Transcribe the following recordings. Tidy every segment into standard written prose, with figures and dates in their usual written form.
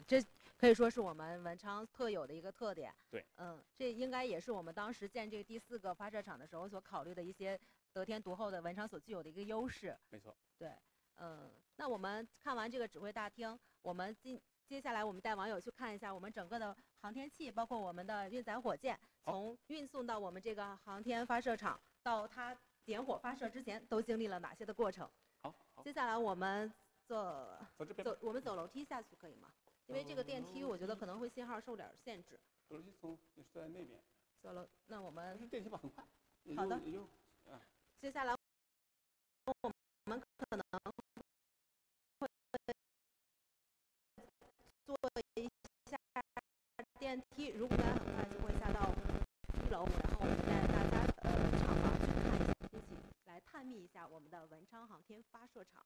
这可以说是我们文昌特有的一个特点。对，这应该也是我们当时建这个第4个发射场的时候所考虑的一些得天独厚的文昌所具有的一个优势。没错。对，那我们看完这个指挥大厅，我们接下来我们带网友去看一下我们整个的航天器，包括我们的运载火箭，从运送到我们这个航天发射场到它点火发射之前，都经历了哪些的过程。好，接下来我们我们走楼梯下去可以吗？因为这个电梯我觉得可能会信号受点限制。楼梯也是在那边。走楼，那我们电梯吧，很快。好的。接下来我们可能会坐一下电梯，如果大家很快就会下到1楼，然后我们带大家厂房去看一下，一起来探秘一下我们的文昌航天发射场。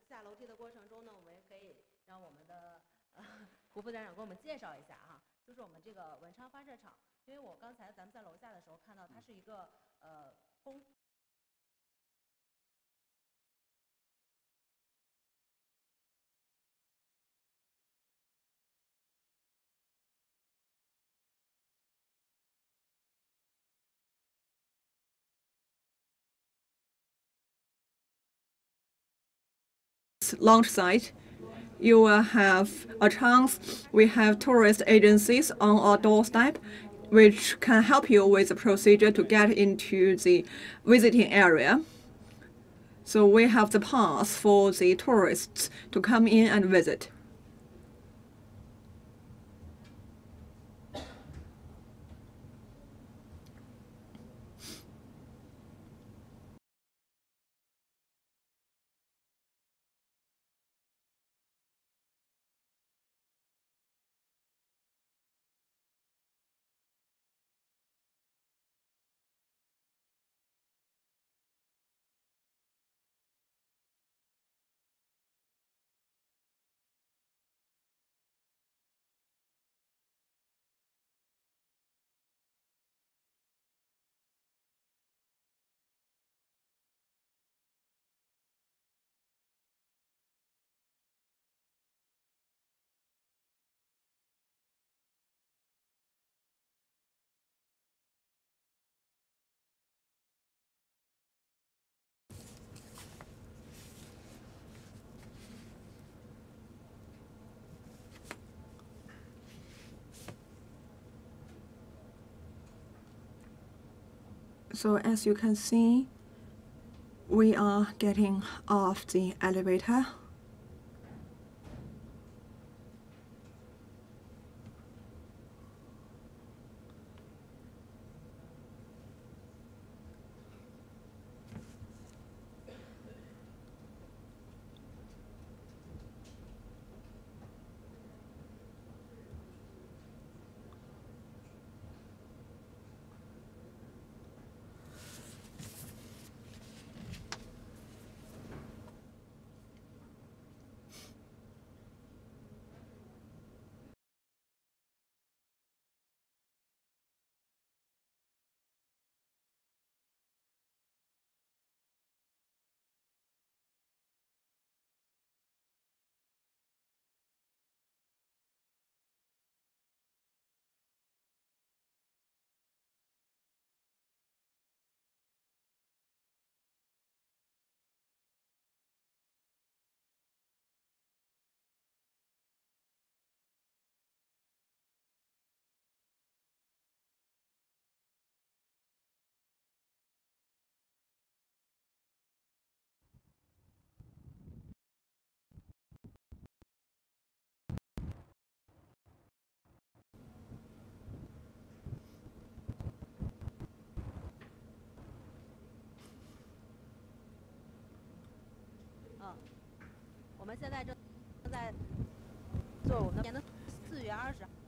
下楼梯的过程中呢，我们也可以让我们的胡副站长给我们介绍一下哈，就是我们这个文昌发射场，因为我刚才咱们在楼下的时候看到它是一个launch site, you will have a chance. We have tourist agencies on our doorstep, which can help you with the procedure to get into the visiting area. So we have the pass for the tourists to come in and visit. So as you can see, we are getting off the elevator.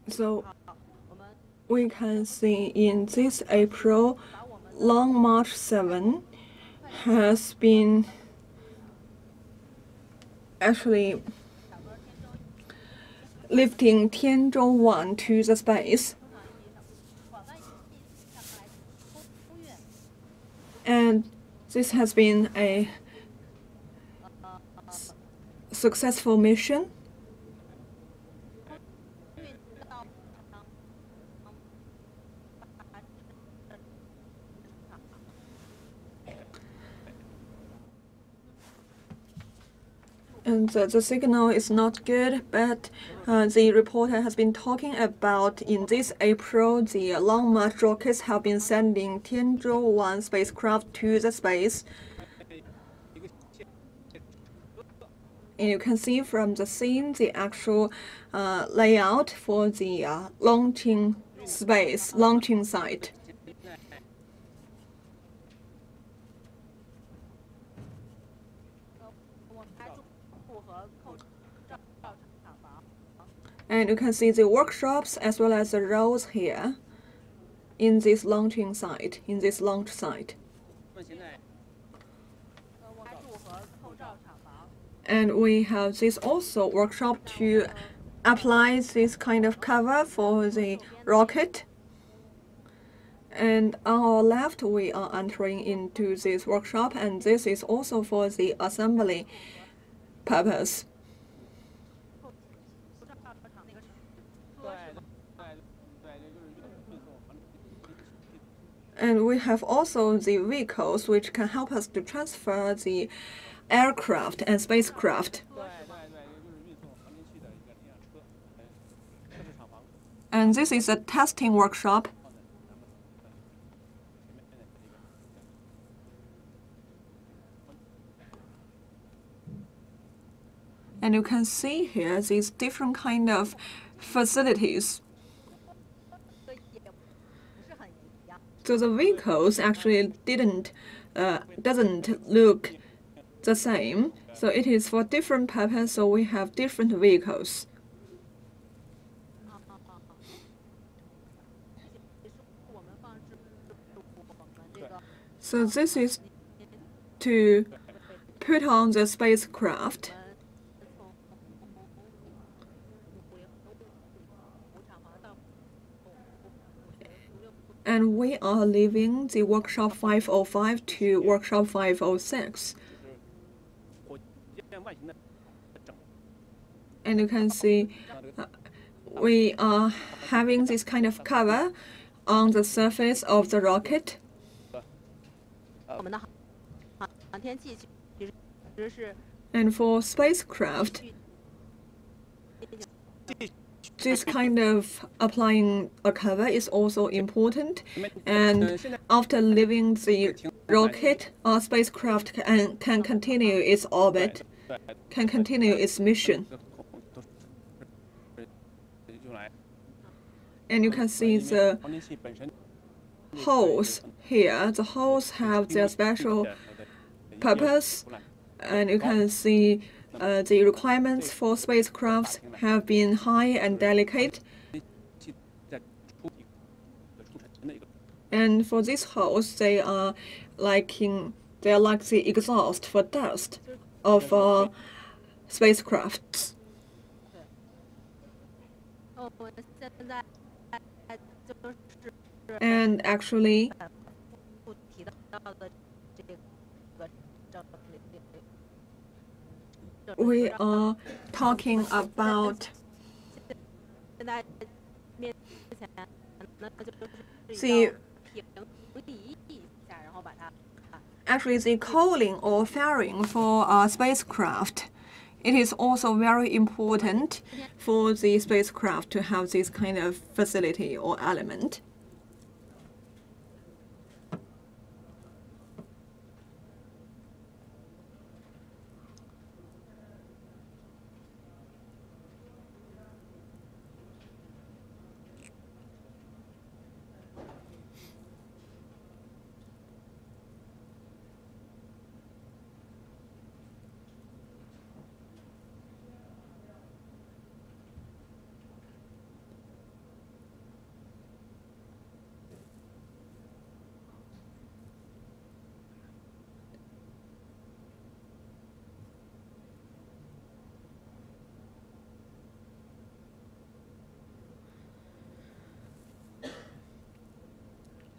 So we can see in this April, Long March 7 has been actually lifting Tianzhou-1 to the space. And this has been a successful mission. And the signal is not good, but the reporter has been talking about in this April, the Long March rockets have been sending Tianzhou-1 spacecraft to the space. And you can see from the scene the actual layout for the launching site. And you can see the workshops as well as the roads here in this launching site, in this launch site. And we have this also workshop to apply this kind of cover for the rocket. And on our left, we are entering into this workshop, and this is also for the assembly purpose. And we have also the vehicles which can help us to transfer the aircraft and spacecraft. And this is a testing workshop. And you can see here these different kind of facilities. So the vehicles actually doesn't look the same. So it is for different purpose. So we have different vehicles. So this is to put on the spacecraft. And we are leaving the workshop 505 to workshop 506. And you can see we are having this kind of cover on the surface of the rocket. And for spacecraft, this kind of applying a cover is also important. And after leaving the rocket, our spacecraft can continue its orbit, can continue its mission. And you can see the holes here. The holes have their special purpose. And you can see the requirements for spacecrafts have been high and delicate. And for these holes, they are like the exhaust for dust of spacecrafts. And actually, we are talking about the cooling or fairing for a spacecraft. It is also very important for the spacecraft to have this kind of facility or element.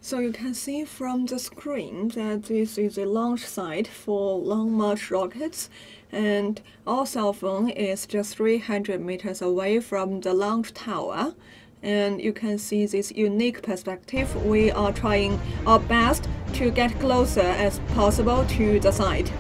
So you can see from the screen that this is a launch site for Long March rockets, and our cell phone is just 300 meters away from the launch tower. And you can see this unique perspective. We are trying our best to get closer as possible to the site.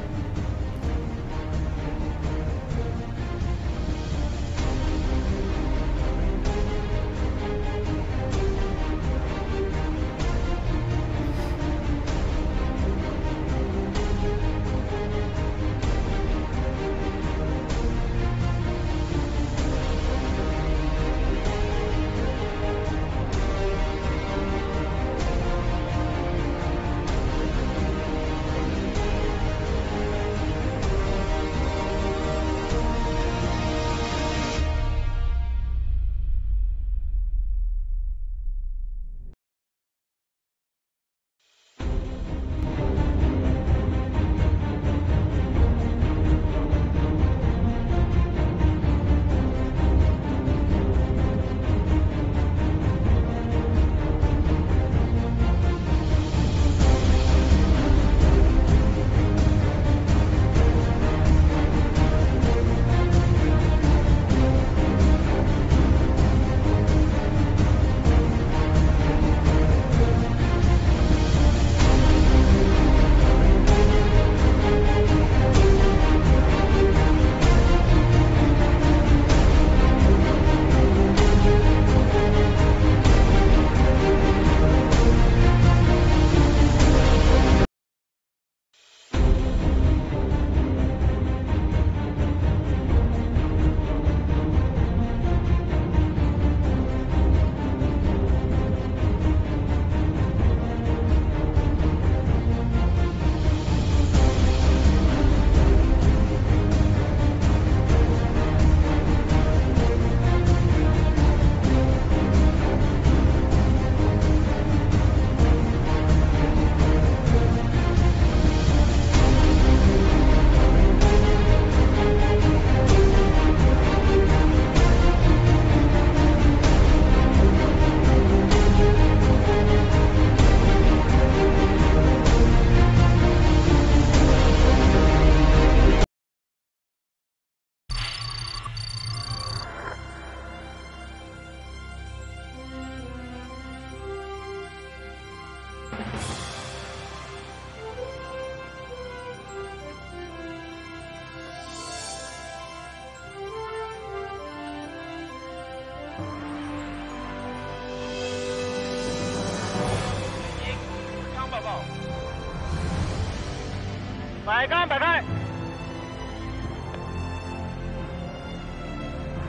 摆杆摆开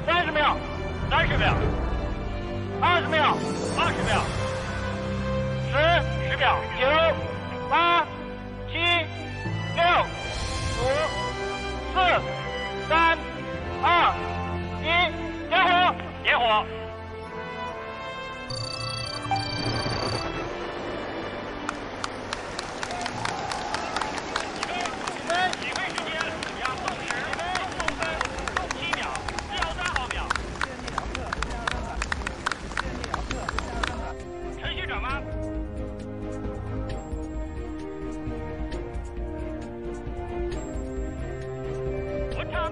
，30秒，30秒，20秒，20秒，10秒，9、8、7、6、5、4、3、2、1，点火，点火。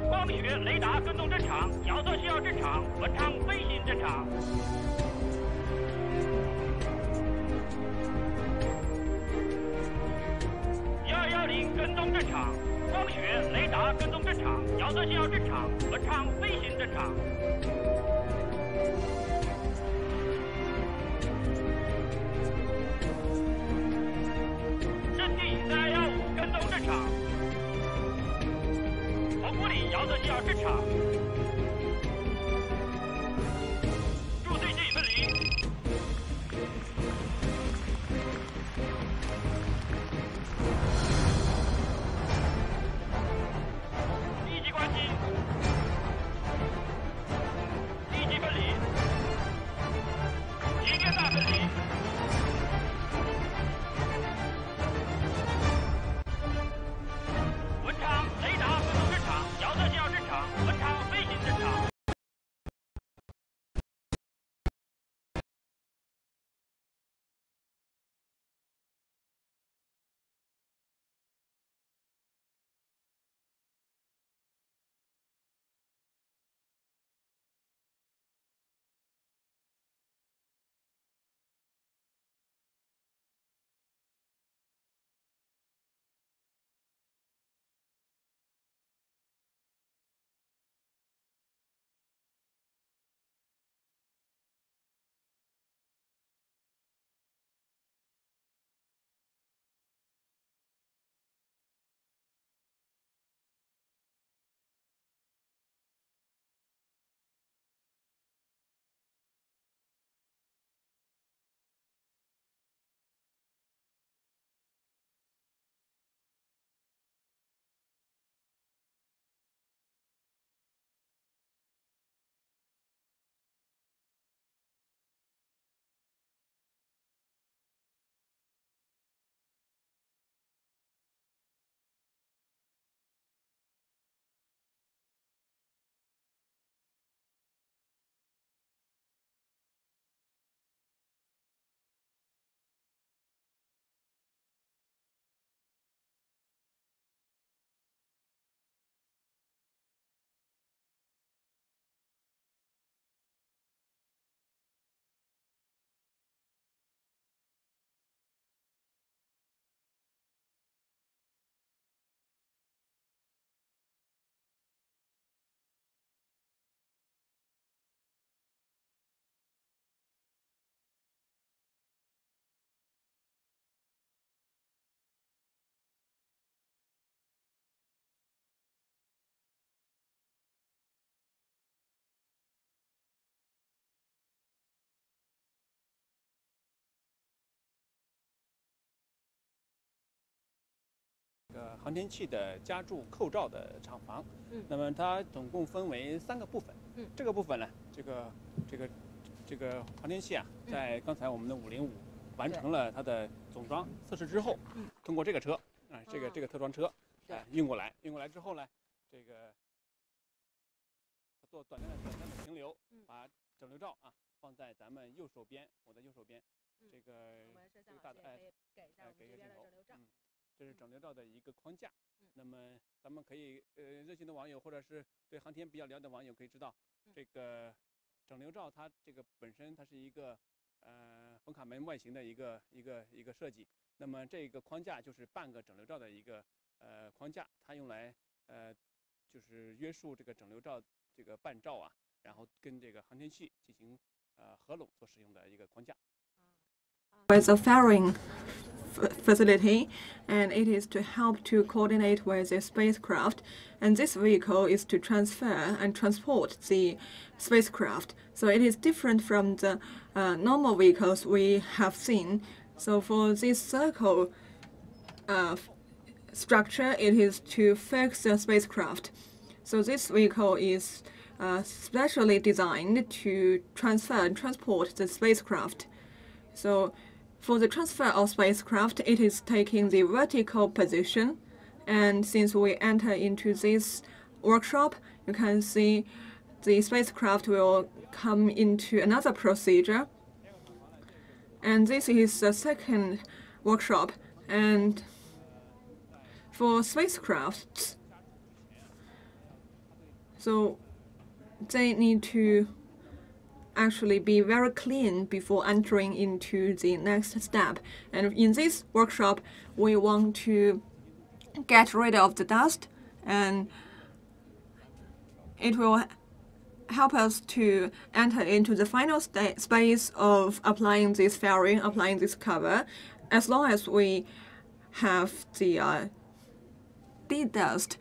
光学雷达跟踪正常，遥测信号正常，文昌飞行正常。110跟踪正常，光学雷达跟踪正常，遥测信号正常，文昌飞行正常。阵地315跟踪正常。红屋里遥测信号正常，入队建议分离。立即关机，立即分离，机电大分离。文昌雷达跟踪正常，遥测信号正常，文昌航天器的加注扣罩的厂房。那么它总共分为3个部分。这个部分呢，这个航天器啊，在刚才我们的505完成了它的总装测试之后，通过这个车啊，这个特装车，运过来之后呢，这个做短暂的停留，把整流罩啊放在咱们右手边，我的右手边，这个大的给一个镜头，这是整流罩的一个框架。那么咱们可以热心的网友或者是对航天比较了解的网友可以知道，这个整流罩它这个本身它是一个冯卡门外形的一个设计。那么这个框架就是半个整流罩的一个框架，它用来就是约束这个整流罩这个半罩啊，然后跟这个航天器进行合拢所使用的一个框架。With a fairing facility, and it is to help to coordinate with the spacecraft, and this vehicle is to transfer and transport the spacecraft. So it is different from the normal vehicles we have seen. So for this circle structure, it is to fix the spacecraft. So this vehicle is specially designed to transfer and transport the spacecraft. So for the transfer of spacecraft, it is taking the vertical position. And since we enter into this workshop, you can see the spacecraft will come into another procedure. And this is the second workshop. And for spacecrafts, so they need to actually be very clean before entering into the next step. And in this workshop, we want to get rid of the dust, and it will help us to enter into the final space of applying this fairing, applying this cover, as long as we have the de-dust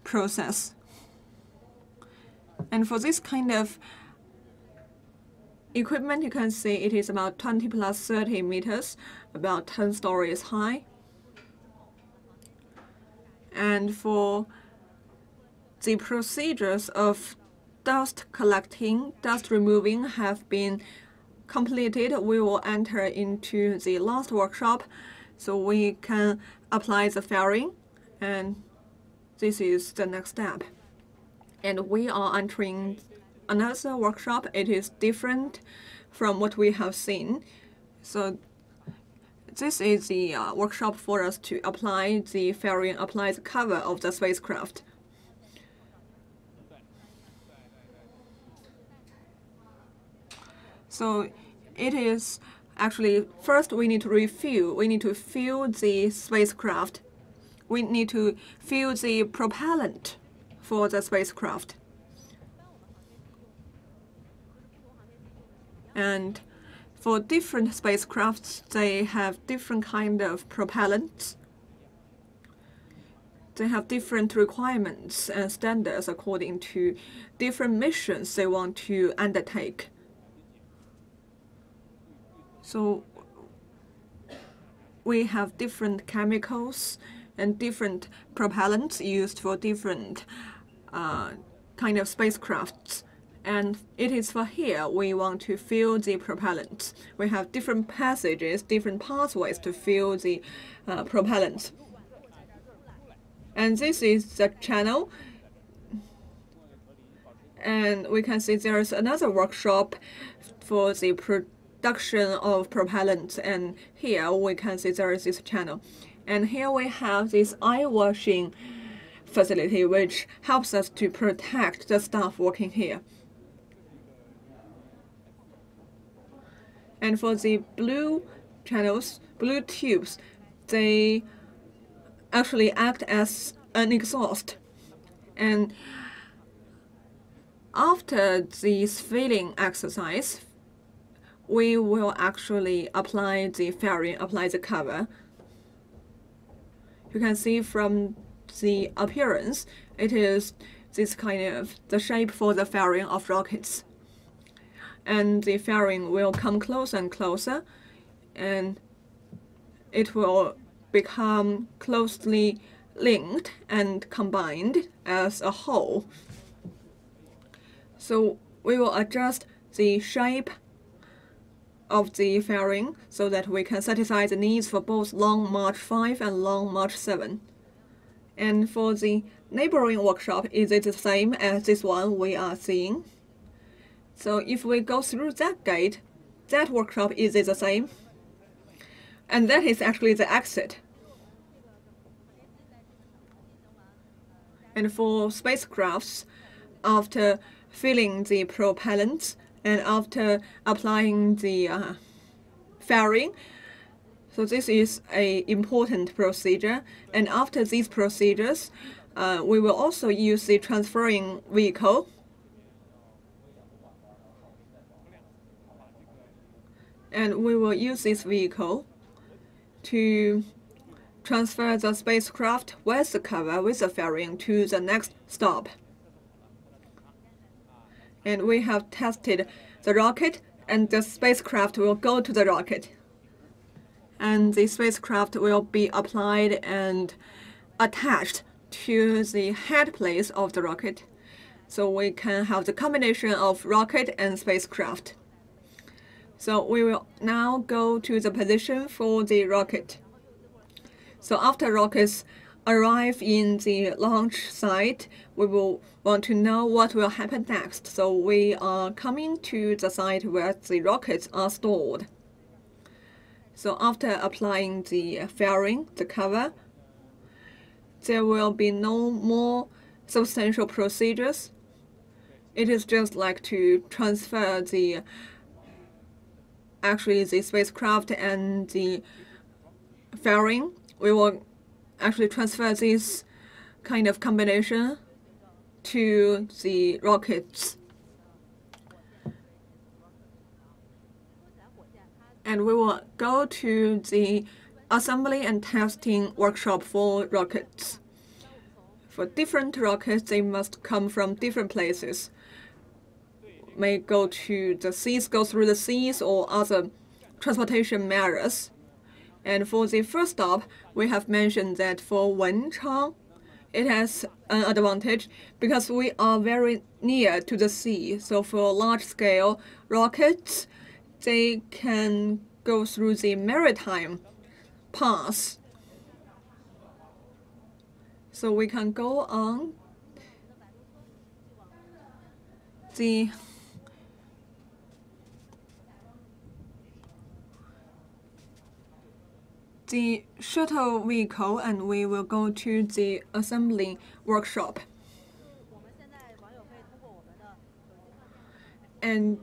process. And for this kind of equipment, you can see it is about 20 plus 30 meters, about 10 stories high. And for the procedures of dust collecting, dust removing have been completed, we will enter into the last workshop so we can apply the fairing, and this is the next step. And we are entering another workshop. It is different from what we have seen. So this is the workshop for us to apply the fairing, apply the cover of the spacecraft. So it is actually, first we need to refuel. We need to fuel the spacecraft. We need to fuel the propellant for the spacecraft. And for different spacecrafts, they have different kind of propellants. They have different requirements and standards according to different missions they want to undertake. So we have different chemicals and different propellants used for different kind of spacecrafts. And it is for here we want to fill the propellants. We have different passages, different pathways to fill the propellants. And this is the channel. And we can see there is another workshop for the production of propellants. And here we can see there is this channel. And here we have this eye washing facility, which helps us to protect the staff working here. And for the blue channels, blue tubes, they actually act as an exhaust. And after this filling exercise, we will actually apply the fairing, apply the cover. You can see from the appearance, it is this kind of the shape for the fairing of rockets. And the fairing will come closer and closer, and it will become closely linked and combined as a whole. So we will adjust the shape of the fairing so that we can satisfy the needs for both Long March 5 and Long March 7. And for the neighboring workshop, is it the same as this one we are seeing? So if we go through that gate, that workshop, is it the same? And that is actually the exit. And for spacecrafts, after filling the propellants and after applying the fairing, so this is an important procedure. And after these procedures, we will also use the transferring vehicle. And we will use this vehicle to transfer the spacecraft with the cover, with the fairing, to the next stop. And we have tested the rocket, and the spacecraft will go to the rocket. And the spacecraft will be applied and attached to the head plate of the rocket. So we can have the combination of rocket and spacecraft. So we will now go to the position for the rocket. So after rockets arrive in the launch site, we will want to know what will happen next. So we are coming to the site where the rockets are stored. So after applying the fairing, the cover, there will be no more substantial procedures. It is just like to transfer the spacecraft and the fairing. We will actually transfer this kind of combination to the rockets. And we will go to the assembly and testing workshop for rockets. For different rockets, they must come from different places. May go to the seas, go through the seas or other transportation measures. And for the first stop, we have mentioned that for Wenchang, it has an advantage because we are very near to the sea. So for large-scale rockets, they can go through the maritime path. So we can go on the shuttle vehicle, and we will go to the assembly workshop. And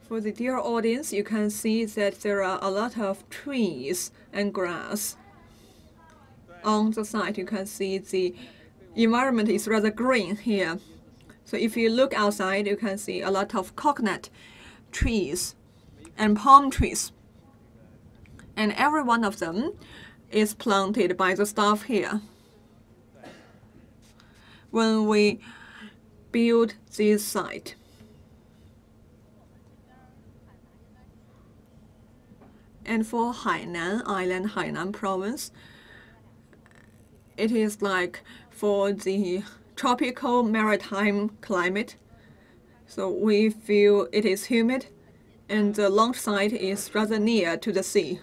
for the dear audience, you can see that there are a lot of trees and grass on the site. You can see the environment is rather green here. So if you look outside, you can see a lot of coconut trees and palm trees. And every one of them is planted by the staff here. When we build this site. And for Hainan Island, Hainan province, it is like for the tropical maritime climate. So we feel it is humid, and the launch site is rather near to the sea.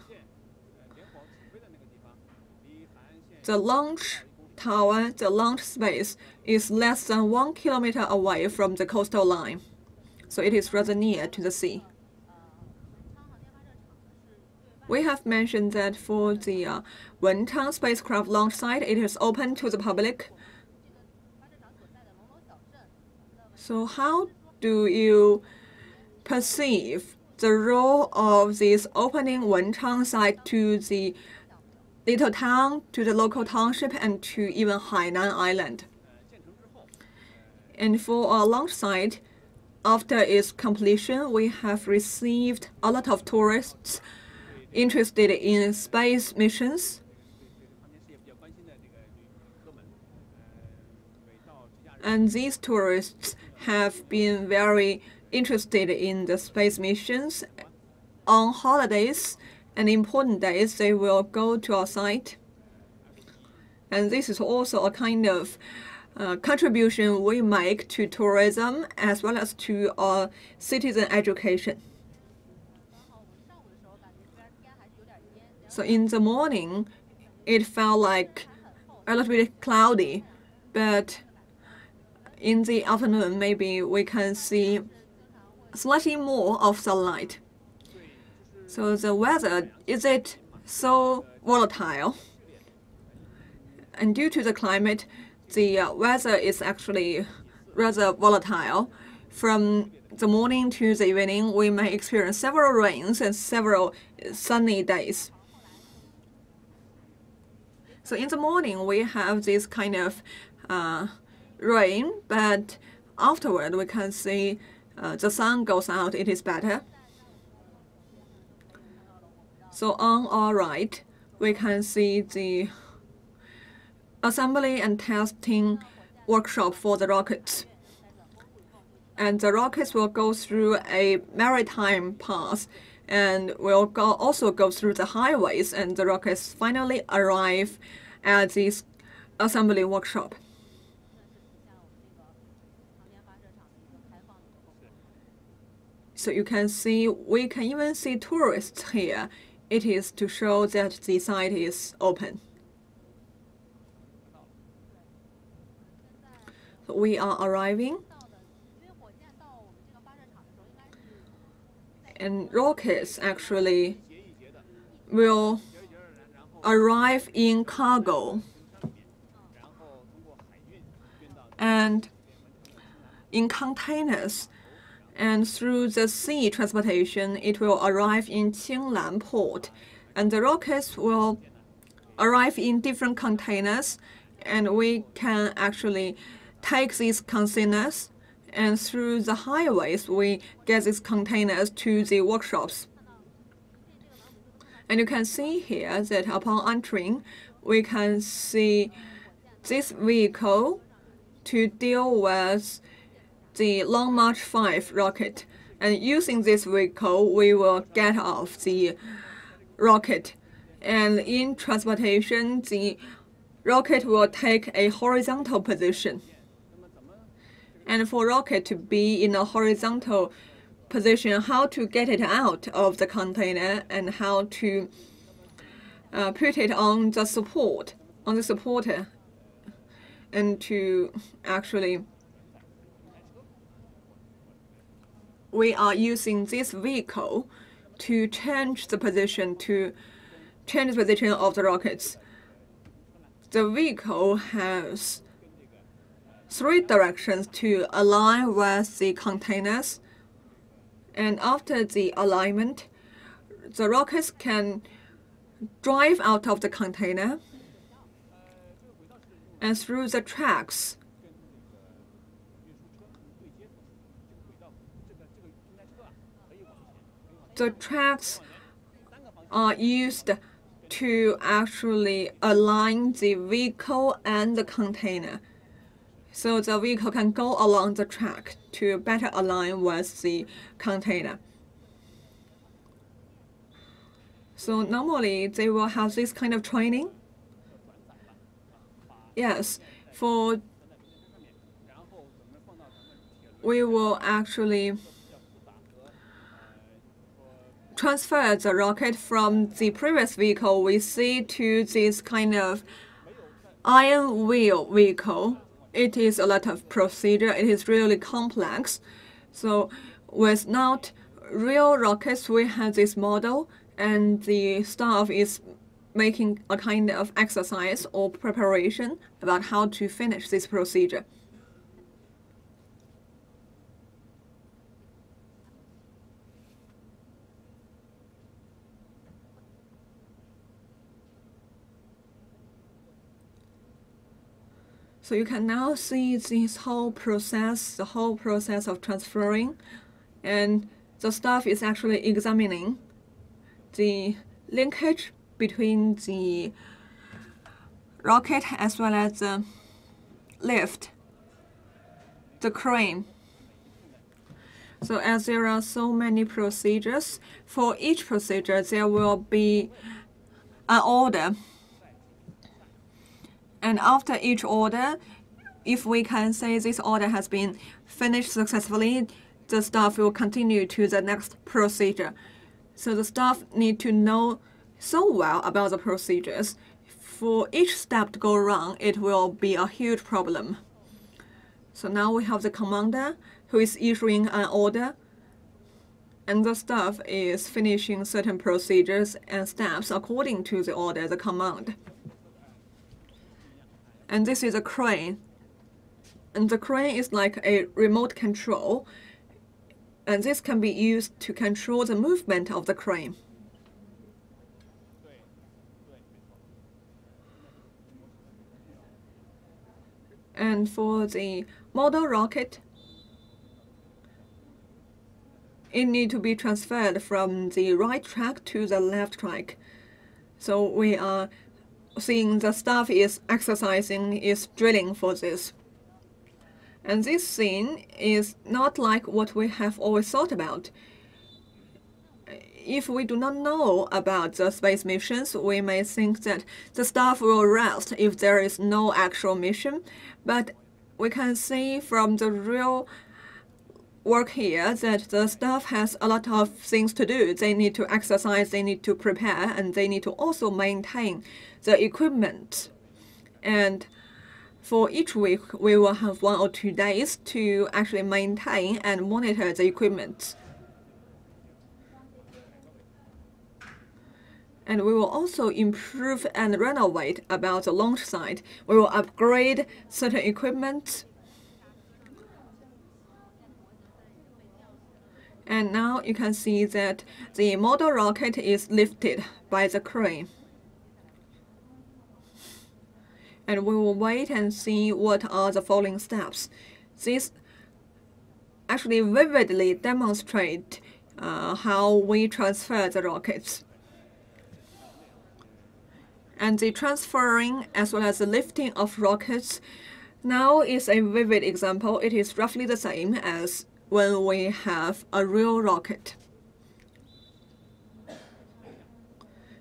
The launch tower, the launch space, is less than 1 kilometer away from the coastal line. So it is rather near to the sea. We have mentioned that for the Wenchang Spacecraft Launch Site, it is open to the public. So how do you perceive the role of this opening Wenchang site to the little town, to the local township, and to even Hainan Island? And for our launch site, after its completion, we have received a lot of tourists interested in space missions. And these tourists have been very interested in the space missions. On holidays and important days, they will go to our site. And this is also a kind of contribution we make to tourism as well as to our citizen education. So in the morning, it felt like a little bit cloudy, but in the afternoon, maybe we can see slightly more of sunlight. So the weather, is it so volatile? And due to the climate, the weather is actually rather volatile. From the morning to the evening, we may experience several rains and several sunny days. So in the morning, we have this kind of rain, but afterward, we can see the sun goes out, it is better. So on our right, we can see the assembly and testing workshop for the rockets. And the rockets will go through a maritime path and will also go through the highways, and the rockets finally arrive at this assembly workshop. So you can see, we can even see tourists here. It is to show that the site is open. So we are arriving. And rockets actually will arrive in cargo and in containers, and through the sea transportation, it will arrive in Qinglan port. And the rockets will arrive in different containers, and we can actually take these containers, and through the highways, we get these containers to the workshops. And you can see here that upon entering, we can see this vehicle to deal with the Long March 5 rocket. And using this vehicle, we will get off the rocket. And in transportation, the rocket will take a horizontal position. And for rocket to be in a horizontal position, how to get it out of the container and how to put it on the support, on the supporter, and to actually, we are using this vehicle to change the position, of the rockets. The vehicle has 3 directions to align with the containers, and after the alignment, the rockets can drive out of the container and through the tracks. The tracks are used to actually align the vehicle and the container. So the vehicle can go along the track to better align with the container. So normally they will have this kind of training. Yes, we will actually transfer the rocket from the previous vehicle we see to this kind of iron wheel vehicle. It is a lot of procedure. It is really complex. So with not real rockets, we have this model, and the staff is making a kind of exercise or preparation about how to finish this procedure. So you can now see this whole process, the whole process of transferring, and the staff is actually examining the linkage between the rocket as well as the lift, the crane. So as there are so many procedures, for each procedure there will be an order. And after each order, if we can say this order has been finished successfully, the staff will continue to the next procedure. So the staff need to know so well about the procedures. For each step to go wrong, it will be a huge problem. So now we have the commander who is issuing an order, and the staff is finishing certain procedures and steps according to the order, the command. And this is a crane. And the crane is like a remote control, and this can be used to control the movement of the crane. And for the model rocket, it needs to be transferred from the right track to the left track. So we are seeing the staff is exercising, is drilling for this. And this scene is not like what we have always thought about. If we do not know about the space missions, we may think that the staff will rest if there is no actual mission. But we can see from the real work here that the staff has a lot of things to do. They need to exercise, they need to prepare, and they need to also maintain the equipment. And for each week, we will have 1 or 2 days to actually maintain and monitor the equipment. And we will also improve and renovate about the launch site. We will upgrade certain equipment. And now you can see that the model rocket is lifted by the crane. And we will wait and see what are the following steps. This actually vividly demonstrates how we transfer the rockets. And the transferring as well as the lifting of rockets now is a vivid example. It is roughly the same as when we have a real rocket.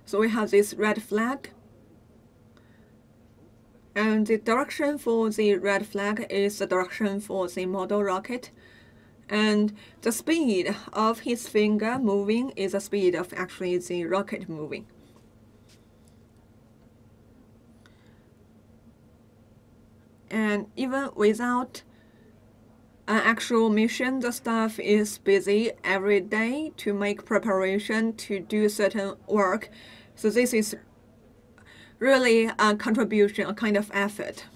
So we have this red flag. And the direction for the red flag is the direction for the model rocket. And the speed of his finger moving is the speed of actually the rocket moving. And even without an actual mission, the staff is busy every day to make preparation to do certain work. So this is really a contribution, a kind of effort.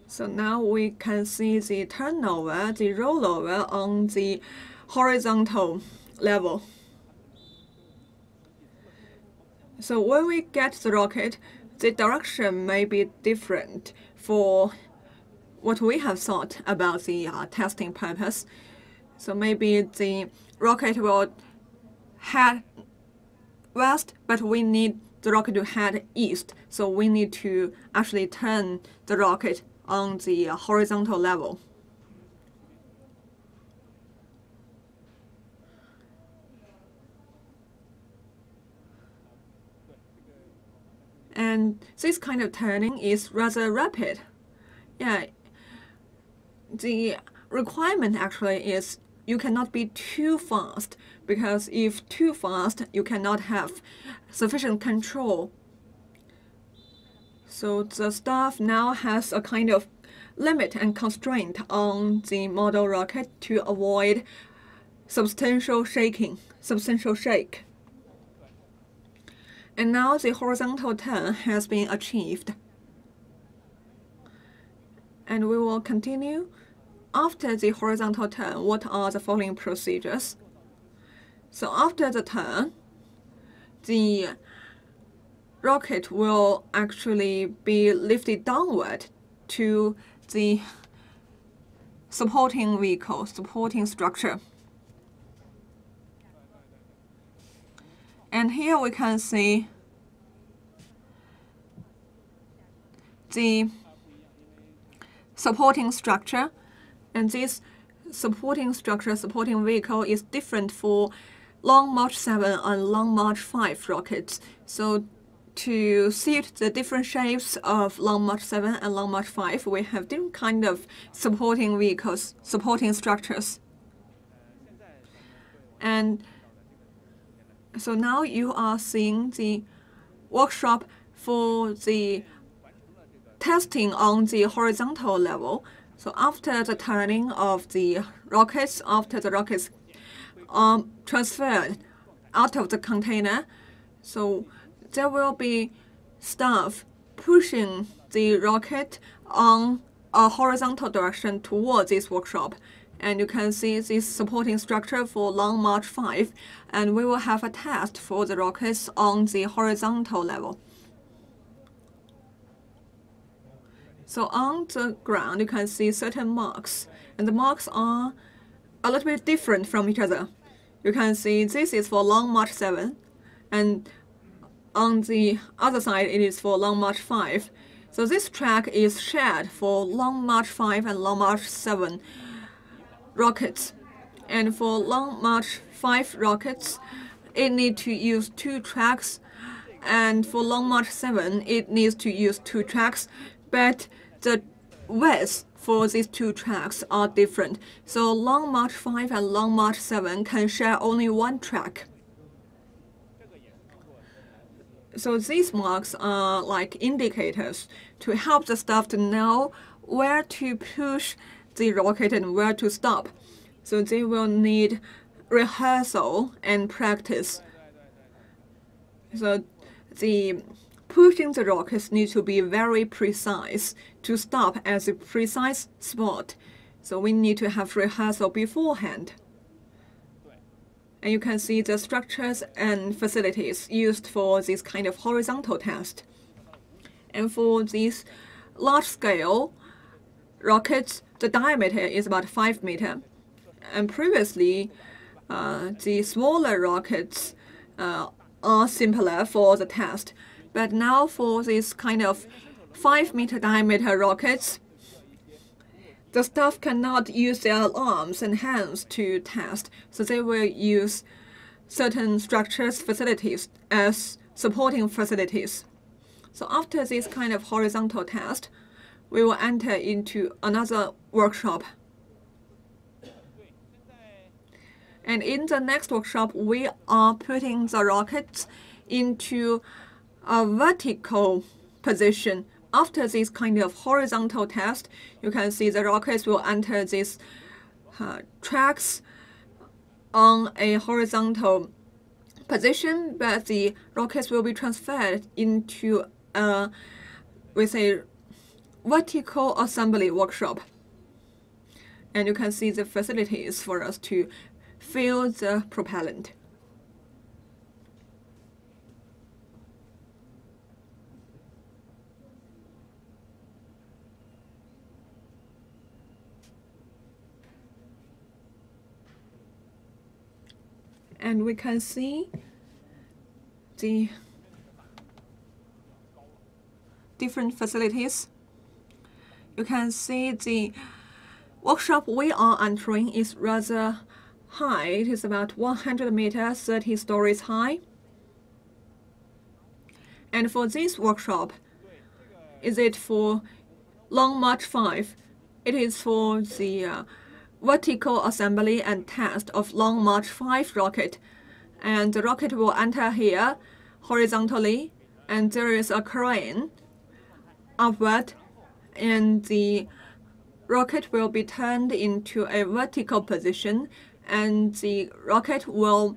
So now we can see the turnover, the rollover on the horizontal level. So when we get the rocket, the direction may be different for what we have thought about the testing purpose. So maybe the rocket will head west, but we need the rocket to head east. So we need to actually turn the rocket on the horizontal level. And this kind of turning is rather rapid. Yeah, the requirement actually is you cannot be too fast, because if too fast, you cannot have sufficient control. So the staff now has a kind of limit and constraint on the model rocket to avoid substantial shake. And now the horizontal turn has been achieved. And we will continue. After the horizontal turn, what are the following procedures? So after the turn, the rocket will actually be lifted downward to the supporting vehicle, supporting structure. And here we can see the supporting structure. And this supporting structure, supporting vehicle is different for Long March 7 and Long March 5 rockets. So to suit the different shapes of Long March 7 and Long March 5, we have different kind of supporting vehicles, supporting structures. And so now you are seeing the workshop for the testing on the horizontal level. So after the turning of the rockets, after the rockets are transferred out of the container, so there will be staff pushing the rocket on a horizontal direction towards this workshop. And you can see this supporting structure for Long March 5, and we will have a test for the rockets on the horizontal level. So on the ground, you can see certain marks, and the marks are a little bit different from each other. You can see this is for Long March 7, and on the other side, it is for Long March 5. So this track is shared for Long March 5 and Long March 7 rockets. And for Long March 5 rockets, it needs to use 2 tracks. And for Long March 7, it needs to use 2 tracks. But the width for these 2 tracks are different. So Long March 5 and Long March 7 can share only 1 track. So these marks are like indicators to help the staff to know where to push the rocket and where to stop. So they will need rehearsal and practice. So the pushing the rockets need to be very precise to stop at a precise spot. So we need to have rehearsal beforehand. And you can see the structures and facilities used for this kind of horizontal test. And for these large-scale rockets, the diameter is about 5 meters. And previously, the smaller rockets are simpler for the test. But now for this kind of 5-meter diameter rockets, the staff cannot use their arms and hands to test. So they will use certain structures, facilities as supporting facilities. So after this kind of horizontal test, we will enter into another workshop. And in the next workshop, we are putting the rockets into a vertical position. After this kind of horizontal test, you can see the rockets will enter these tracks on a horizontal position, but the rockets will be transferred into a, with a vertical assembly workshop. And you can see the facilities for us to fill the propellant. And we can see the different facilities. You can see the workshop we are entering is rather high. It is about 100 meters, 30 stories high. And for this workshop, is it for Long March 5? It is for the vertical assembly and test of Long March 5 rocket. And the rocket will enter here horizontally, and there is a crane upward, and the rocket will be turned into a vertical position, and the rocket will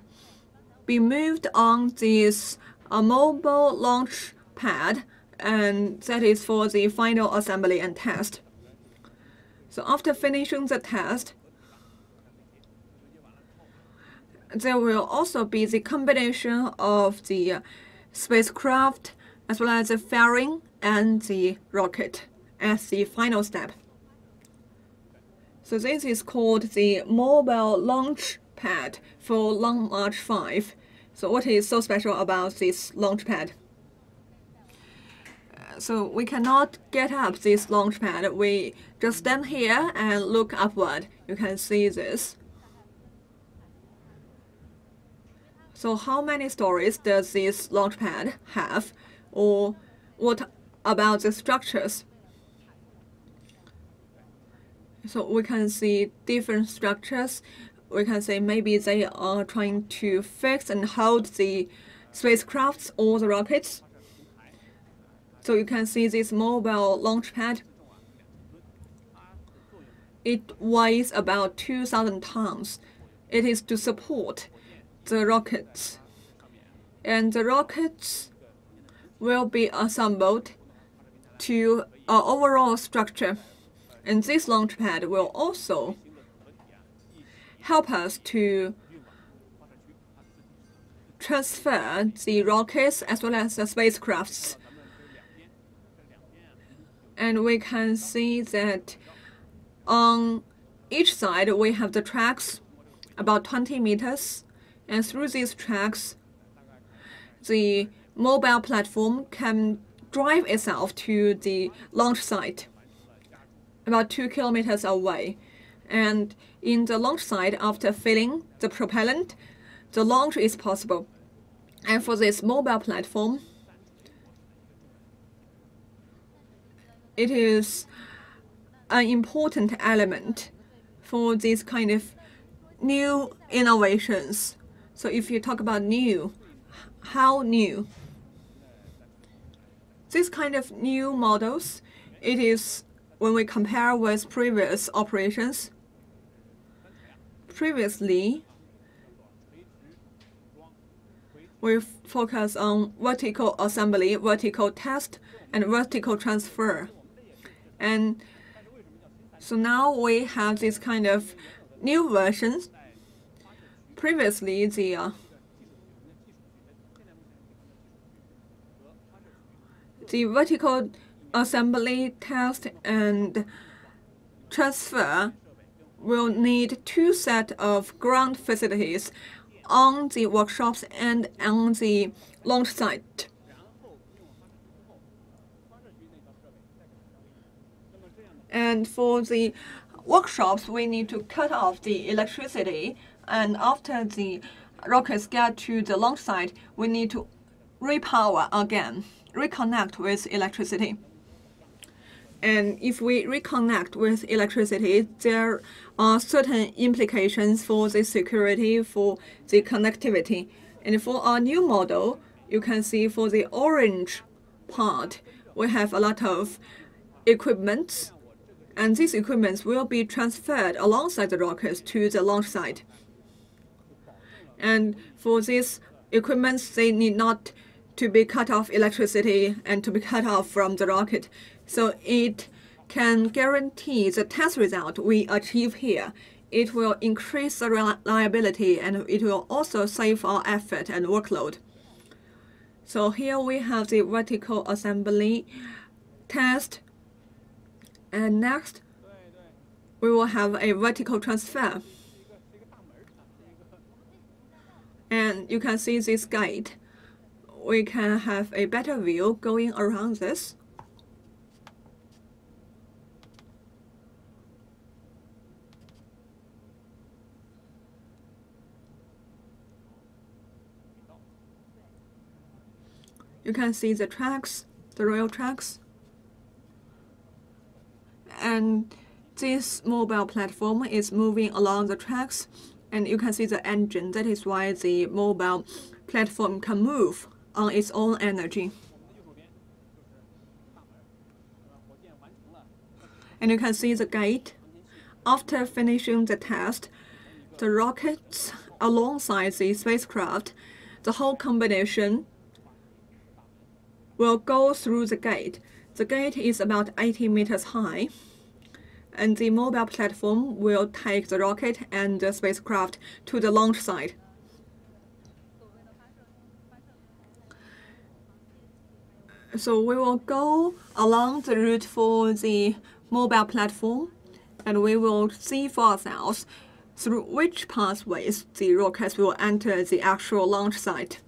be moved on this mobile launch pad, and that is for the final assembly and test. So after finishing the test, there will also be the combination of the spacecraft as well as the fairing and the rocket as the final step. So this is called the mobile launch pad for Long March 5. So what is so special about this launch pad? So we cannot get up this launch pad. We just stand here and look upward. You can see this. So how many stories does this launch pad have, or what about the structures? So we can see different structures. We can say maybe they are trying to fix and hold the spacecrafts or the rockets. So you can see this mobile launch pad. It weighs about 2,000 tons. It is to support the rockets. And the rockets will be assembled to an overall structure. And this launch pad will also help us to transfer the rockets as well as the spacecrafts. And we can see that on each side we have the tracks about 20 meters, and through these tracks the mobile platform can drive itself to the launch site about 2 kilometers away. And in the launch site, after filling the propellant, the launch is possible. And for this mobile platform, it is an important element for these kind of new innovations. So if you talk about new, how new? This kind of new models, it is when we compare with previous operations. Previously, we focus on vertical assembly, vertical test, and vertical transfer. And so now we have this kind of new versions. Previously, the vertical assembly, test, and transfer will need 2 sets of ground facilities on the workshops and on the launch site. And for the workshops, we need to cut off the electricity, and after the rockets get to the launch site, we need to repower again, reconnect with electricity. And if we reconnect with electricity, there are certain implications for the security, for the connectivity. And for our new model, you can see for the orange part, we have a lot of equipment, and these equipments will be transferred alongside the rockets to the launch site. And for these equipments, they need not to be cut off electricity and to be cut off from the rocket. So it can guarantee the test result we achieve here. It will increase the reliability, and it will also save our effort and workload. So here we have the vertical assembly test, and next we will have a vertical transfer. And you can see this gate. We can have a better view going around this. You can see the tracks, the rail tracks. And this mobile platform is moving along the tracks, and you can see the engine. That is why the mobile platform can move on its own energy. And you can see the gate. After finishing the test, the rockets alongside the spacecraft, the whole combination will go through the gate. The gate is about 80 meters high, and the mobile platform will take the rocket and the spacecraft to the launch site. So we will go along the route for the mobile platform, and we will see for ourselves through which pathways the rockets will enter the actual launch site.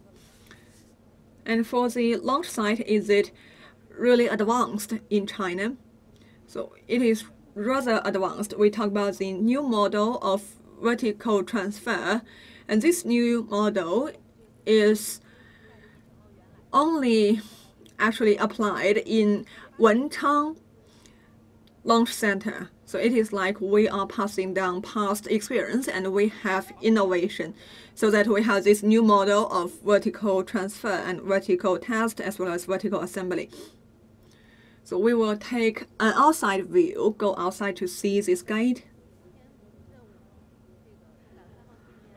And for the launch site, is it really advanced in China? So it is rather advanced. We talk about the new model of vertical transfer, and this new model is only actually applied in Wenchang Launch Center. So it is like we are passing down past experience and we have innovation, so that we have this new model of vertical transfer and vertical test as well as vertical assembly. So we will take an outside view, go outside to see this gate.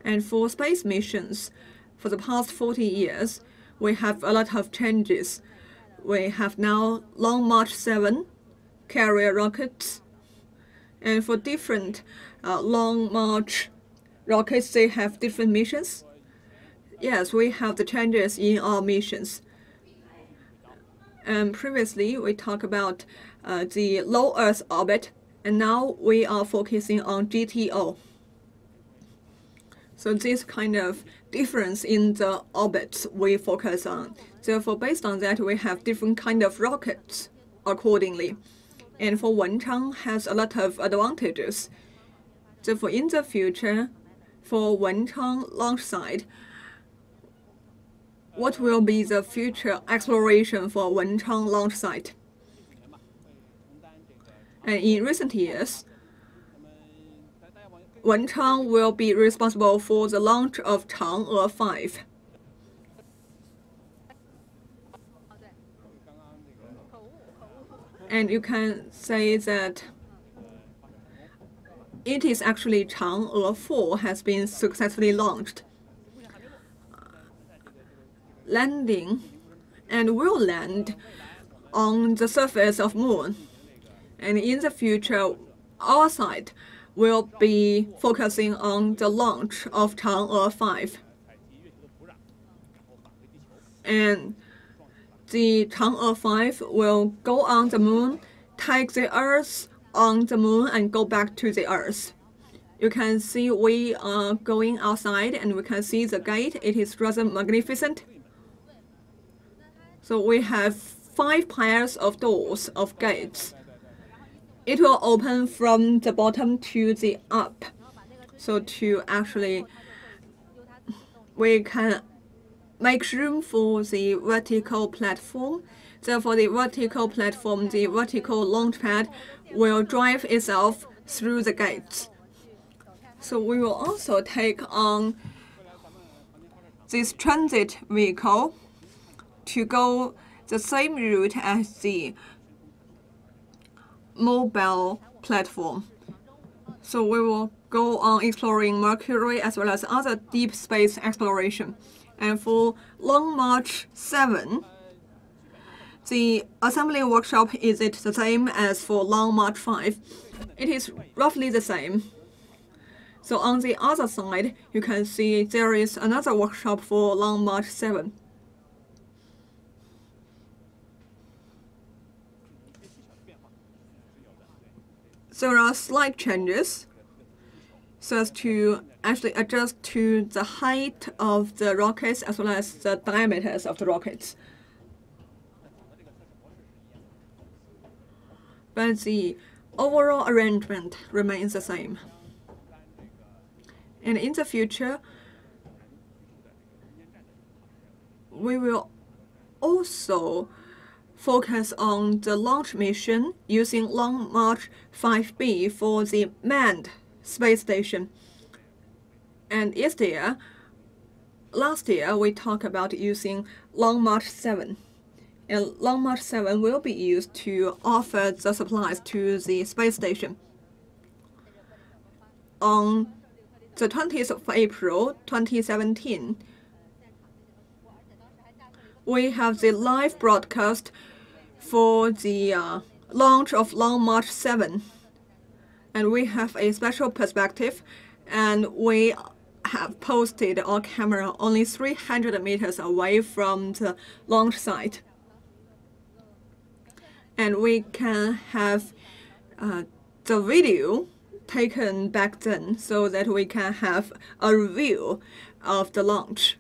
And for space missions, for the past 40 years, we have a lot of changes. We have now Long March 7 carrier rockets. And for different Long March rockets, they have different missions. Yes, we have the changes in our missions. And previously, we talked about the low Earth orbit, and now we are focusing on GTO. So this kind of difference in the orbits we focus on. Therefore, based on that, we have different kind of rockets accordingly. And for Wenchang has a lot of advantages. Therefore, in the future, for Wenchang launch site, what will be the future exploration for Wenchang launch site? And in recent years, Wenchang will be responsible for the launch of Chang'e 5. And you can say that it is actually Chang'e 4 has been successfully launched, landing and will land on the surface of Moon. And in the future, our site will be focusing on the launch of Chang'e 5. And the Chang'e 5 will go on the Moon, take the Earth on the Moon, and go back to the Earth. You can see we are going outside, and we can see the gate. It is rather magnificent. So we have 5 pairs of doors of gates. It will open from the bottom to the up. So to actually, we can make room for the vertical platform. Therefore, the vertical platform, the vertical launch pad, will drive itself through the gates. So we will also take on this transit vehicle to go the same route as the mobile platform. So we will go on exploring Mercury as well as other deep space exploration. And for Long March 7, the assembly workshop is it the same as for Long March 5? It is roughly the same. So on the other side, you can see there is another workshop for Long March 7. There are slight changes so as to actually adjust to the height of the rockets as well as the diameters of the rockets. But the overall arrangement remains the same. And in the future, we will also focus on the launch mission using Long March 5B for the manned space station. And last year, we talked about using Long March 7. And Long March 7 will be used to offer the supplies to the space station. On the 20th of April, 2017, we have the live broadcast for the launch of Long March 7. And we have a special perspective, and we have posted our camera only 300 meters away from the launch site. And we can have the video taken back then so that we can have a review of the launch.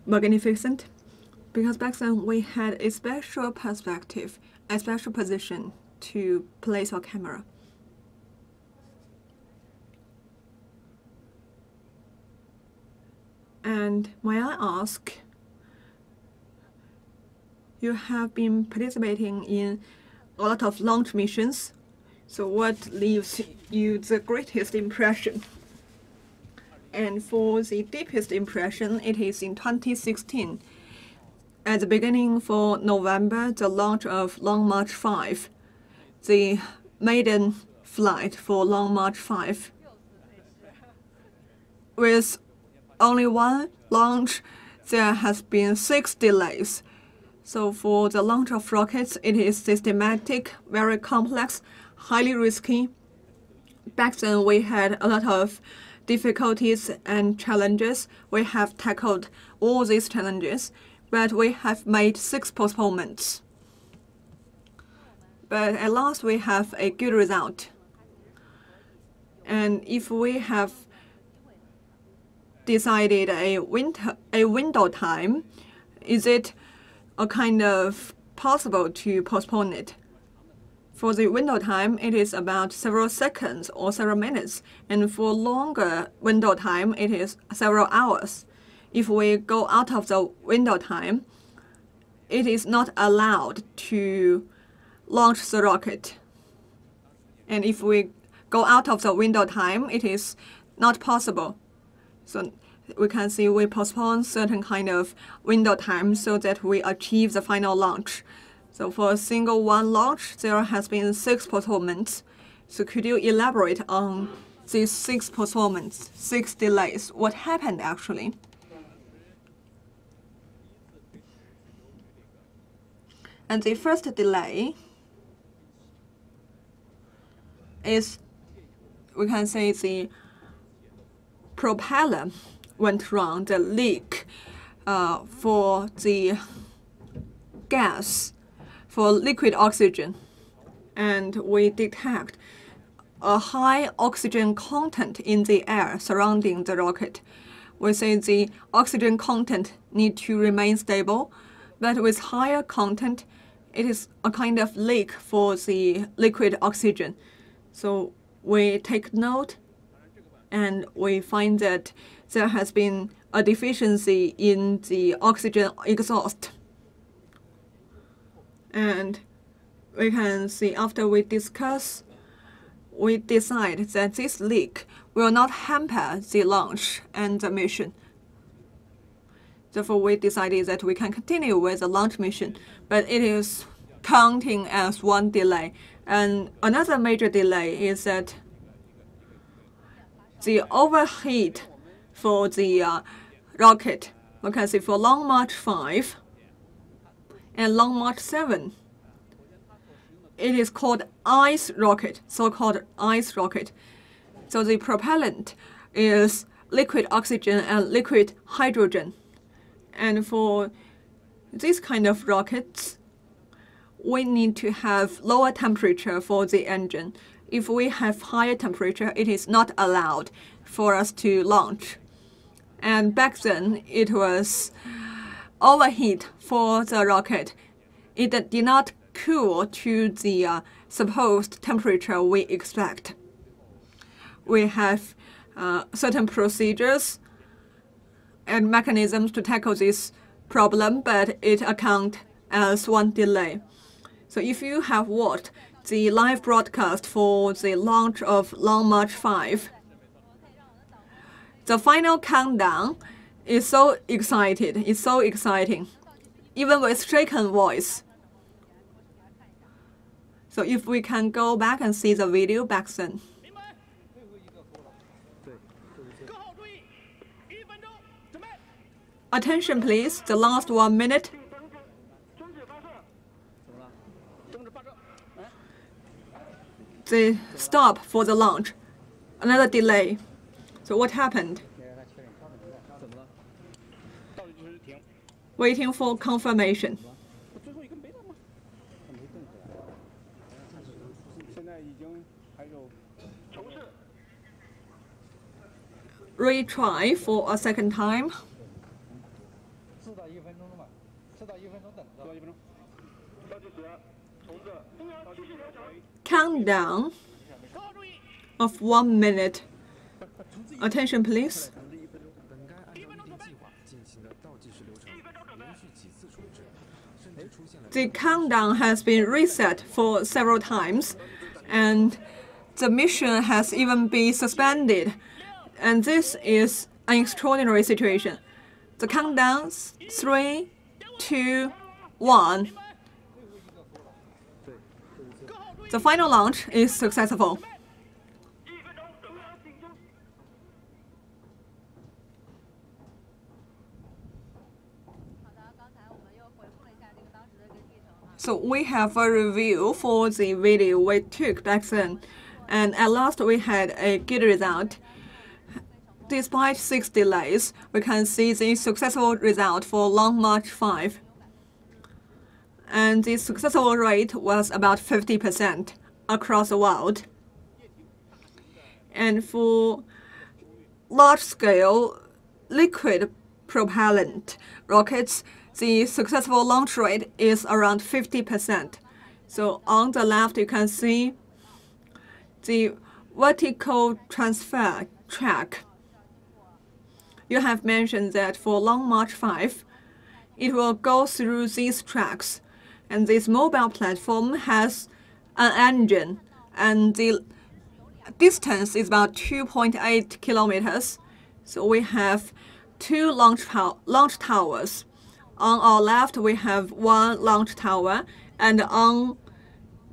magnificent, because back then we had a special perspective, a special position to place our camera. And may I ask, you have been participating in a lot of launch missions, so what leaves you the greatest impression? And for the deepest impression, it is in 2016. At the beginning for November, the launch of Long March 5, the maiden flight for Long March 5. With only one launch, there has been 6 delays. So for the launch of rockets, it is systematic, very complex, highly risky. Back then, we had a lot of difficulties and challenges. We have tackled all these challenges, but we have made 6 postponements. But at last, we have a good result. And if we have decided a window time, is it a kind of possible to postpone it? For the window time, it is about several seconds or several minutes, and for longer window time, it is several hours. If we go out of the window time, it is not allowed to launch the rocket. And if we go out of the window time, it is not possible. So we can see we postpone certain kind of window time so that we achieve the final launch. So for a single one launch, there has been 6 postponements. So could you elaborate on these 6 postponements, 6 delays? What happened actually? And the first delay is, we can say, the propeller went wrong, the leak for the gas, for liquid oxygen. And we detect a high oxygen content in the air surrounding the rocket. We say the oxygen content need to remain stable, but with higher content, it is a kind of leak for the liquid oxygen. So we take note and we find that there has been a deficiency in the oxygen exhaust. And we can see after we discuss, we decide that this leak will not hamper the launch and the mission. Therefore, we decided that we can continue with the launch mission, but it is counting as one delay. And another major delay is that the overheat for the rocket, we can see for Long March 5 and Long March 7, it is called ice rocket, so-called ice rocket. So the propellant is liquid oxygen and liquid hydrogen. And for this kind of rockets, we need to have lower temperature for the engine. If we have higher temperature, it is not allowed for us to launch. And back then, it was overheat for the rocket. It did not cool to the supposed temperature we expect. We have certain procedures and mechanisms to tackle this problem, but it accounts as one delay. So if you have watched the live broadcast for the launch of Long March 5, the final countdown is so excited. It's so exciting, even with shaken voice. So if we can go back and see the video back then. Attention please, the last 1 minute. The stop for the launch. Another delay. So what happened? Waiting for confirmation. retry for a second time. Countdown of 1 minute. Attention, please. The countdown has been reset for several times, and the mission has even been suspended. And this is an extraordinary situation. The countdown 3, 2, 1. The final launch is successful. So we have a review for the video we took back then, and at last we had a good result. Despite 6 delays, we can see the successful result for Long March 5. And the successful rate was about 50% across the world. And for large-scale liquid propellant rockets, the successful launch rate is around 50%. So on the left, you can see the vertical transfer track. You have mentioned that for Long March 5, it will go through these tracks. And this mobile platform has an engine, and the distance is about 2.8 kilometers. So we have 2 launch towers. On our left, we have 1 launch tower, and on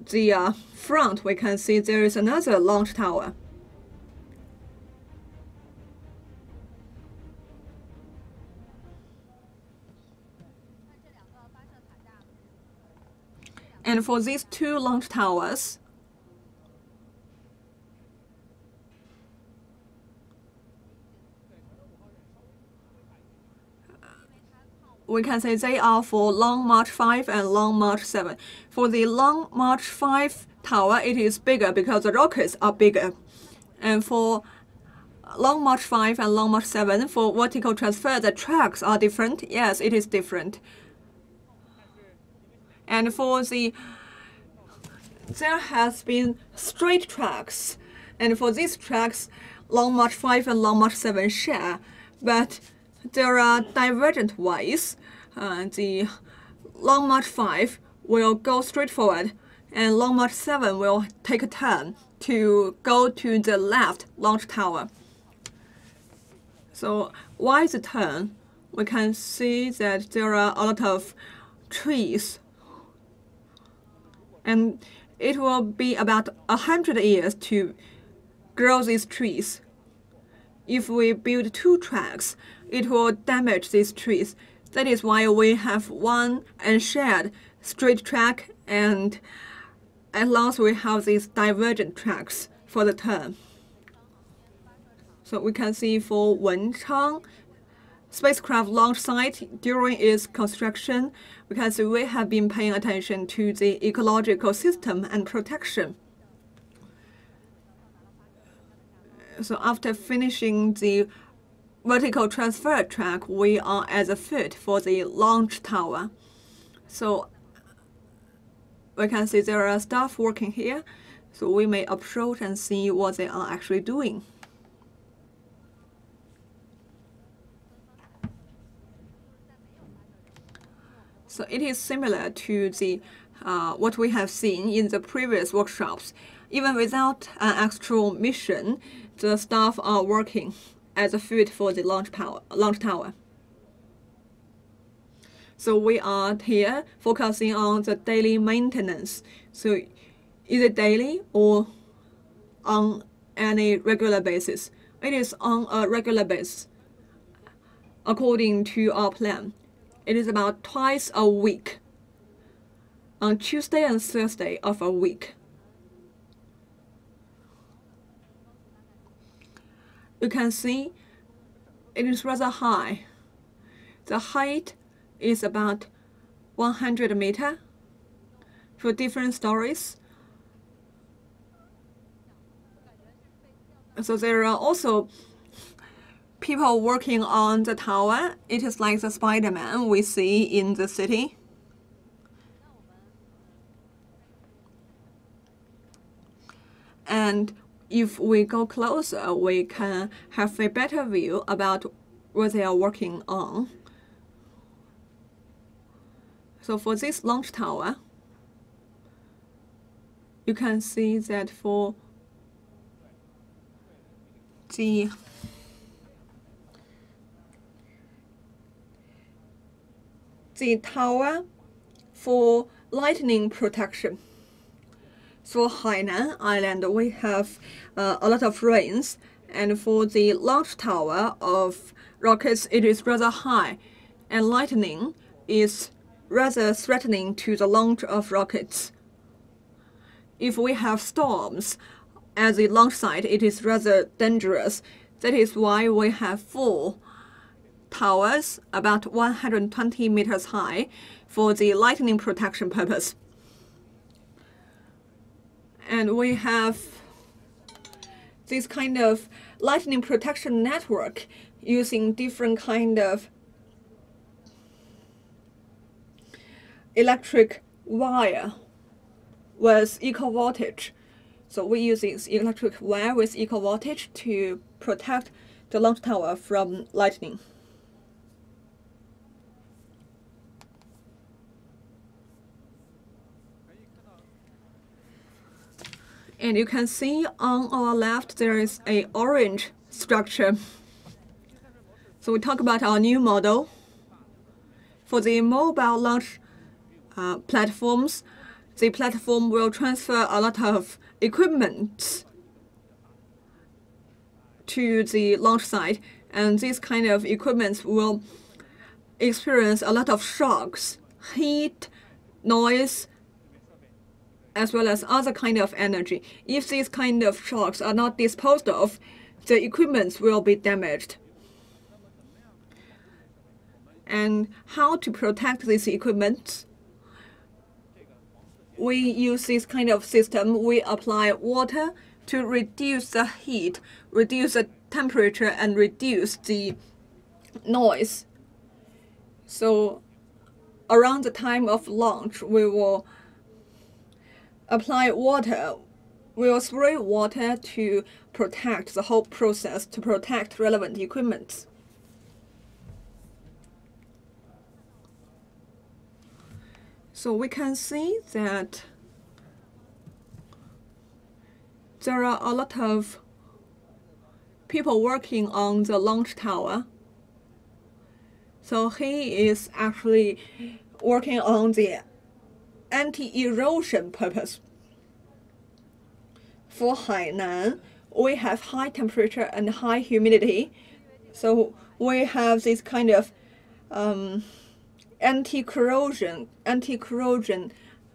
the front, we can see there is another launch tower. And for these 2 launch towers, we can say they are for Long March 5 and Long March 7. For the Long March 5 tower, it is bigger because the rockets are bigger. And for Long March 5 and Long March 7, for vertical transfer, the tracks are different. Yes, it is different. And for there has been straight tracks. And for these tracks, Long March 5 and Long March 7 share. But there are divergent ways. The Long March 5 will go straight forward, and Long March 7 will take a turn to go to the left launch tower. So why the turn? We can see that there are a lot of trees, and it will be about 100 years to grow these trees. If we build 2 tracks, it will damage these trees. That is why we have one unshared straight track, and at last we have these divergent tracks for the turn. So we can see for Wenchang Spacecraft Launch Site, during its construction, we can see we have been paying attention to the ecological system and protection. So after finishing the vertical transfer track, we are at the foot for the launch tower. So we can see there are staff working here, so we may approach and see what they are actually doing. So it is similar to the what we have seen in the previous workshops. Even without an actual mission, the staff are working as a foot for the launch tower. So we are here focusing on the daily maintenance. So is it daily or on any regular basis? It is on a regular basis. According to our plan, it is about twice a week, on Tuesday and Thursday of a week. You can see it is rather high. The height is about 100 meters for different stories. So there are also people working on the tower. It is like the Spider-Man we see in the city. And if we go closer, we can have a better view about what they are working on. So for this launch tower, you can see that for the tower for lightning protection. For Hainan Island, we have a lot of rains, and for the launch tower of rockets, it is rather high, and lightning is rather threatening to the launch of rockets. If we have storms at the launch site, it is rather dangerous. That is why we have 4 towers about 120 meters high for the lightning protection purpose. And we have this kind of lightning protection network using different kind of electric wire with equal voltage. So we use this electric wire with equal voltage to protect the launch tower from lightning. And you can see on our left there is an orange structure. So we talk about our new model. For the mobile launch platforms, the platform will transfer a lot of equipment to the launch site, and this kind of equipment will experience a lot of shocks, heat, noise, as well as other kind of energy. If these kind of shocks are not disposed of, the equipment will be damaged. And how to protect this equipment? We use this kind of system. We apply water to reduce the heat, reduce the temperature, and reduce the noise. So around the time of launch, we will apply water. We will spray water to protect the whole process, to protect relevant equipment. So we can see that there are a lot of people working on the launch tower. So he is actually working on the anti-erosion purpose. For Hainan, we have high temperature and high humidity, so we have this kind of anti-corrosion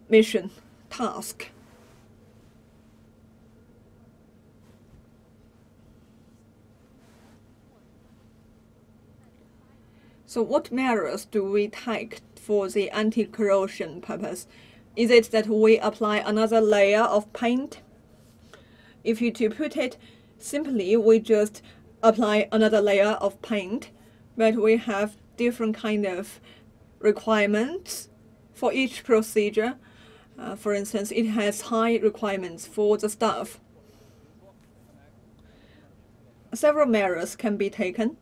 mission task. So what measures do we take for the anti-corrosion purpose? Is it that we apply another layer of paint? If you to put it simply, we just apply another layer of paint, but we have different kind of requirements for each procedure. For instance, it has high requirements for the staff. Several measures can be taken.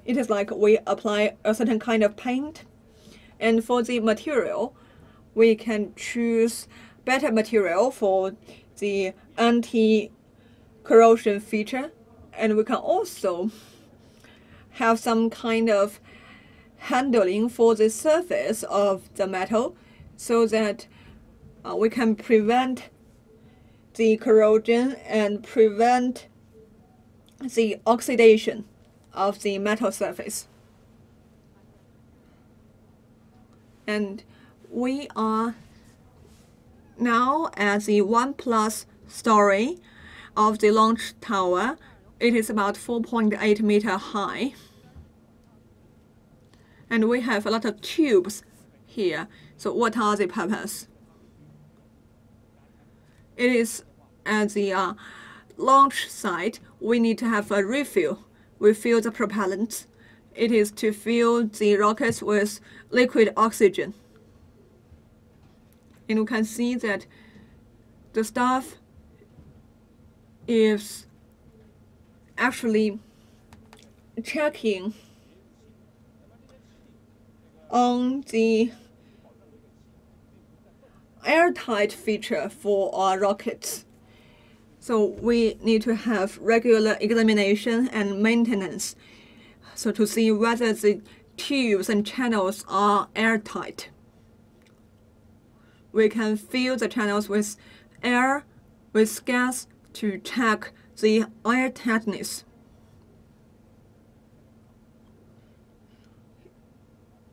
It is like we apply a certain kind of paint, and for the material, we can choose better material for the anti-corrosion feature, and we can also have some kind of handling for the surface of the metal so that we can prevent the corrosion and prevent the oxidation of the metal surface. And we are now at the 1+ story of the launch tower. It is about 4.8 meters high. And we have a lot of tubes here. So what are the purpose? It is at the launch site, we need to have a refuel we fill the propellant. It is to fill the rockets with liquid oxygen. And you can see that the staff is actually checking on the airtight feature for our rockets. So we need to have regular examination and maintenance, so to see whether the tubes and channels are airtight. We can fill the channels with air, with gas to check the airtightness.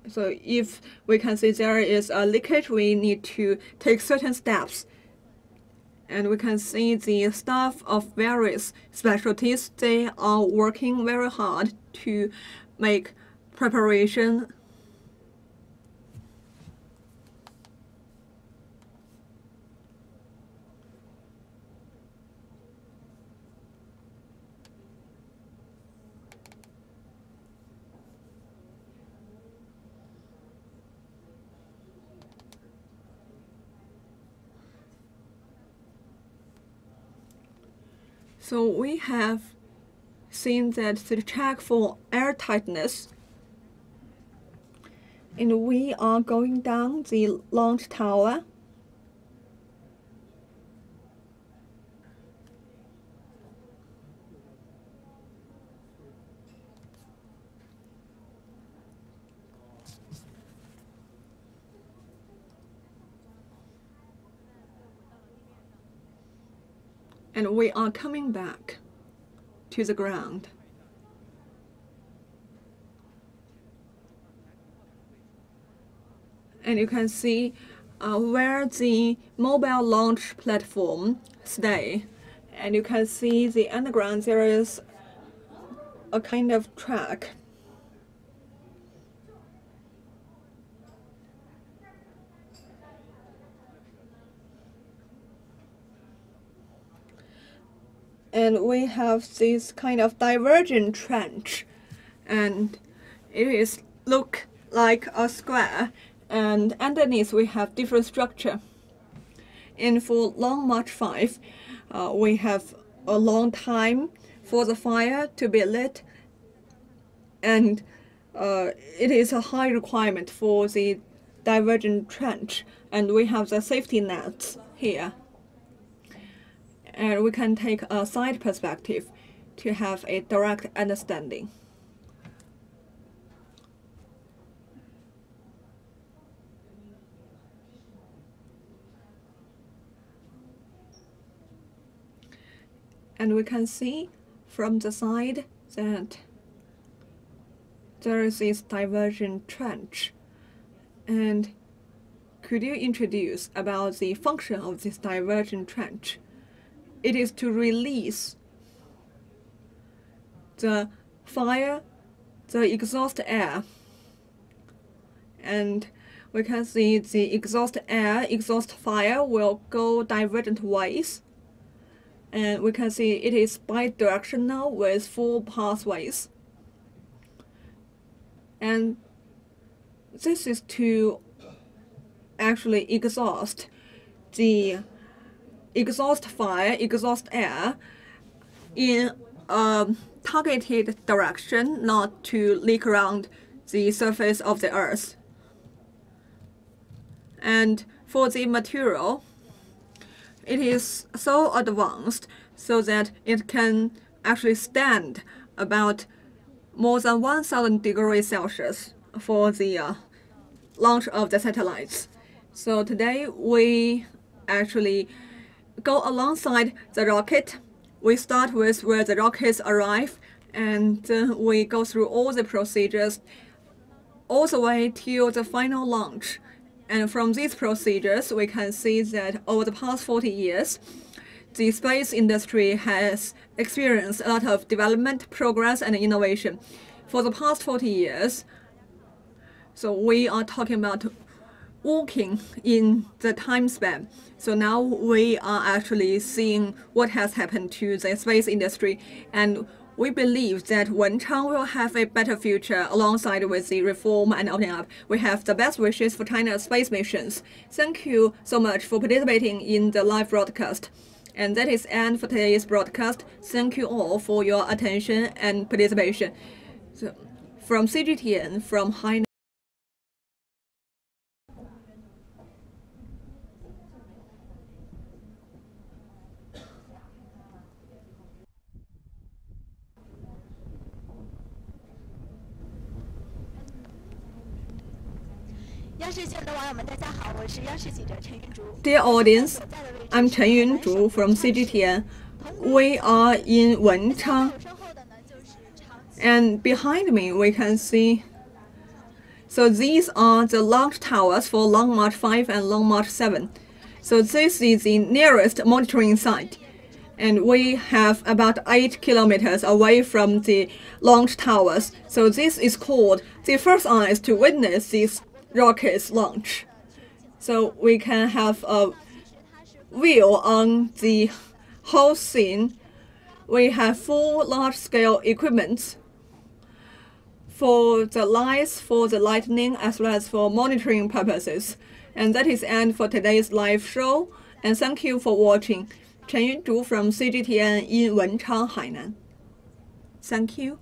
So if we can see there is a leakage, we need to take certain steps. And we can see the staff of various specialties, they are working very hard to make preparation. So we have seen that the check for airtightness, and we are going down the launch tower. And we are coming back to the ground. And you can see where the mobile launch platform stay. And you can see the underground, there is a kind of track. And we have this kind of divergent trench, and it is look like a square, and underneath we have different structure. And for Long March 5, we have a long time for the fire to be lit, and it is a high requirement for the divergent trench, and we have the safety nets here. And we can take a side perspective to have a direct understanding. And we can see from the side that there is this divergent trench. And could you introduce about the function of this divergent trench? It is to release the fire, the exhaust air. And we can see the exhaust air, exhaust fire will go divergent ways. And we can see it is bidirectional with 4 pathways. And this is to actually exhaust the exhaust fire, exhaust air in a targeted direction, not to leak around the surface of the Earth. And for the material, it is so advanced so that it can actually stand about more than 1,000 degrees Celsius for the launch of the satellites. So today we actually go alongside the rocket. We start with where the rockets arrive, and we go through all the procedures all the way till the final launch. And from these procedures, we can see that over the past 40 years, the space industry has experienced a lot of development, progress, and innovation. For the past 40 years, so we are talking about walking in the time span. So now we are actually seeing what has happened to the space industry, and We believe that Wenchang will have a better future alongside with the reform and opening up. We have the best wishes for China's space missions. Thank you so much for participating in the live broadcast. And that is the end for today's broadcast. Thank you all for your attention and participation. So, from CGTN, from Hainan. 央视新闻的网友们，大家好，我是央视记者陈云竹。Dear audience, I'm Chen Yunzhu from CGTN. We are in Wenchang, and behind me we can see. So these are the launch towers for Long March 5 and Long March 7. So this is the nearest monitoring site, and we have about 8 kilometers away from the launch towers. So this is called the first eyes to witness these rockets launch. So we can have a view on the whole scene. We have 4 large-scale equipments for the lights, for the lightning, as well as for monitoring purposes. And that is the end for today's live show. And thank you for watching. Chen Yunzhu from CGTN in Wenchang, Hainan. Thank you.